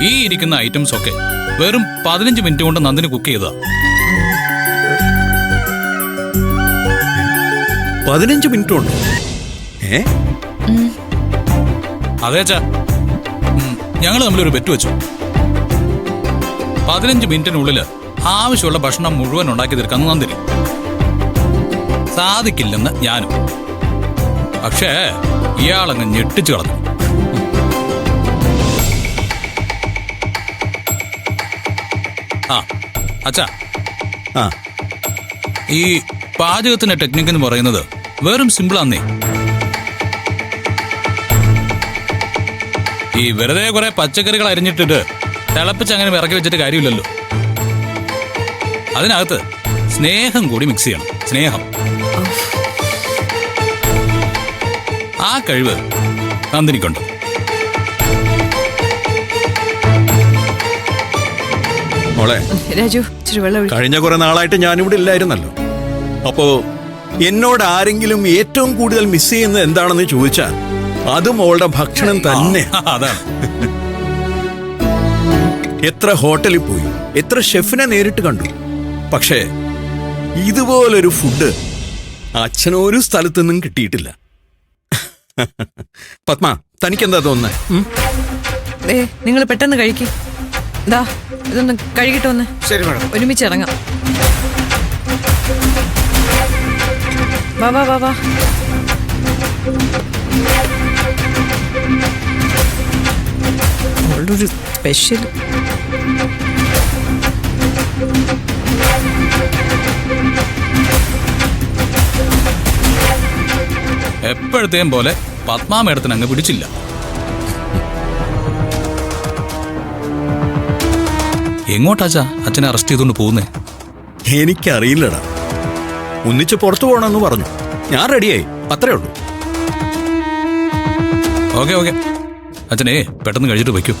ഈ ഇരിക്കുന്ന ഐറ്റംസ് ഒക്കെ വെറും 15 മിനിറ്റ് കൊണ്ട് നന്ദിനി കുക്ക് ചെയ്തതാ. 15 മിനിറ്റ് കൊണ്ട്? അതെ അച്ഛാ, ഞങ്ങൾ തമ്മിലൊരു ബെറ്റ് വെച്ചു. 15 മിനിറ്റിനുള്ളിൽ ആവശ്യമുള്ള ഭക്ഷണം മുഴുവൻ ഉണ്ടാക്കി തീർക്കാന്ന് നന്ദിനി. സാധിക്കില്ലെന്ന് ഞാനും. പക്ഷേ ഇയാളങ്ങ് ഞെട്ടിച്ചു കളഞ്ഞു. ആ അച്ഛാ, ഈ പാചകത്തിന്റെ ടെക്നിക്ക് എന്ന് പറയുന്നത് വെറും സിമ്പിളാന്നേ. ഈ വെറുതെ കുറെ പച്ചക്കറികൾ അരിഞ്ഞിട്ടിട്ട് തിളപ്പിച്ച് അങ്ങനെ ഇറക്കി വെച്ചിട്ട് കാര്യമില്ലല്ലോ. അതിനകത്ത് സ്നേഹം കൂടി മിക്സ് ചെയ്യണം. സ്നേഹം. ആ കഴിവ് നന്ദിനിക്കുണ്ട്. മോളെ രാജു, കഴിഞ്ഞ കുറെ നാളായിട്ട് ഞാനിവിടെ ഇല്ലായിരുന്നല്ലോ. അപ്പോ എന്നോട് ആരെങ്കിലും ഏറ്റവും കൂടുതൽ മിസ് ചെയ്യുന്നത് എന്താണെന്ന് ചോദിച്ചാൽ അത് മോളുടെ ഭക്ഷണം തന്നെ. അതാണ്. എത്ര ഹോട്ടലിൽ പോയി, എത്ര ഷെഫിനെ നേരിട്ട് കണ്ടു. പക്ഷേ ഇതുപോലൊരു ഫുഡ് അച്ഛനൊരു സ്ഥലത്തു നിന്നും കിട്ടിയിട്ടില്ല. പത്മ, തനിക്കെന്താ തോന്നുന്നേ? നിങ്ങൾ പെട്ടെന്ന് കഴിക്കും. ദാ ഇതൊന്ന് കഴുകിട്ട് വന്ന്. ശരി മേഡം. ഒരുമിച്ച് ഇറങ്ങാം. വാ വാ വാ വാ. ഒരു സ്പെഷ്യൽ. എപ്പോഴത്തെയും പോലെ പത്മാ മേഡത്തിന് അങ്ങ് പിടിച്ചില്ല. എങ്ങോട്ടാച്ചാ അച്ഛനെ അറസ്റ്റ് ചെയ്തുകൊണ്ട് പോകുന്നേ? എനിക്കറിയില്ലടാ. ഒന്നിച്ച് പുറത്തു പോകണമെന്ന് പറഞ്ഞു. ഞാൻ റെഡിയായി, അത്രേ ഉള്ളൂ. ഓക്കെ ഓക്കെ, അച്ഛനെ പെട്ടെന്ന് കഴിച്ചിട്ട് വയ്ക്കൂ.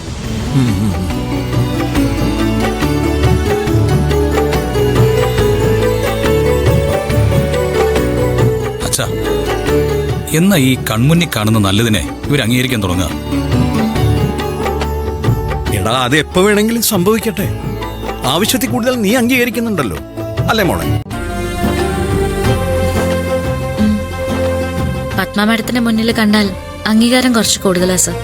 അച്ഛാ, എന്നാ ഈ കൺമുന്നിൽ കാണുന്ന നല്ലതിനെ ഇവർ അംഗീകരിക്കാൻ തുടങ്ങുക. എടാ, അത് എപ്പോ വേണമെങ്കിലും സംഭവിക്കട്ടെ. ആവശ്യത്തിൽ കൂടുതൽ നീ അംഗീകരിക്കുന്നുണ്ടല്ലോ, അല്ലേ മോളെ? പത്മ മാഡത്തിന്റെ മുന്നിൽ കണ്ടാൽ അംഗീകാരം കുറച്ച് കൂടുതലാ സർ.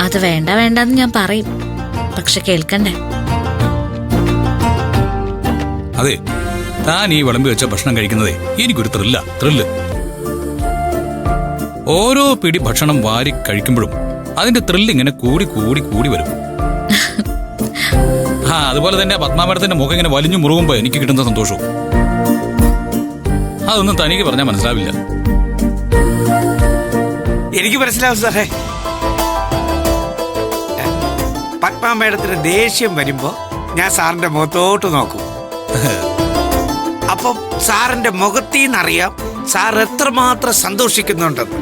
അത് വേണ്ട വേണ്ടെന്ന് ഞാൻ പറയും, പക്ഷെ കേൾക്കണ്ടേ. അതെ, താൻ ഈ വിളമ്പി വെച്ച ഭക്ഷണം കഴിക്കുന്നതേ എനിക്കൊരു ത്രില്ല്. ഓരോ പിടി ഭക്ഷണം വാരി കഴിക്കുമ്പോഴും അതിന്റെ ത്രില്ല് ഇങ്ങനെ കൂടി കൂടി കൂടി വരും. അതുപോലെ തന്നെ പത്മാമേടത്തിന്റെ മുഖം ഇങ്ങനെ വലിഞ്ഞു മുറുകുമ്പോ എനിക്ക് കിട്ടുന്ന സന്തോഷവും അതൊന്നും തനിക്ക് പറഞ്ഞാൽ മനസ്സിലാവില്ല. എനിക്ക് മനസ്സിലാവും സാറേ. പത്മ മേഡത്തിന് ദേഷ്യം വരുമ്പോ ഞാൻ സാറിന്റെ മുഖത്തോട്ട് നോക്കും. അപ്പം സാറിന്റെ മുഖത്തിൽ നിന്നറിയാം സാർ എത്രമാത്രം സന്തോഷിക്കുന്നുണ്ടെന്ന്.